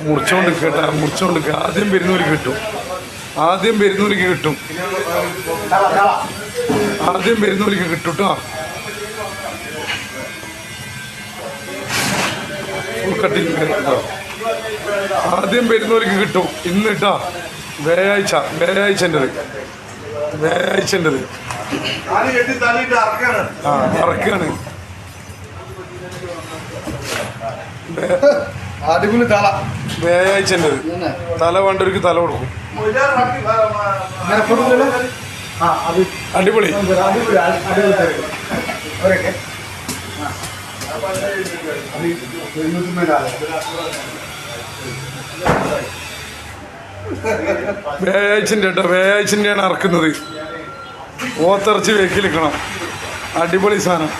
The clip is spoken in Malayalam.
മുറിച്ചോണ്ട് കേട്ടാ മുറിച്ചോണ്ട് ആദ്യം വരുന്നവർക്ക് കിട്ടും ആദ്യം വരുന്നവർക്ക് കിട്ടും ആദ്യം വരുന്നവർക്ക് കിട്ടും കേട്ടോ. ഫുൾ കട്ടിങ് ആദ്യം വരുന്നവർക്ക് കിട്ടും ഇന്ന് കേട്ടോ. വ്യാഴാഴ്ചൻ്റെത് ഇറക്കാണ്. അടിപൊളി തല വ്യാഴാഴ്ചൻ്റെത് തല വേണ്ടവർക്ക് തല കൊടുക്കും. അടിപൊളി വ്യാഴാഴ്ചൻ്റെ കേട്ടോ. വ്യാഴാഴ്ചൻ്റെയാണ് ഇറക്കുന്നത്. ഓത്തിറച്ചി വെക്കിലിക്കണം. അടിപൊളി സാധനം.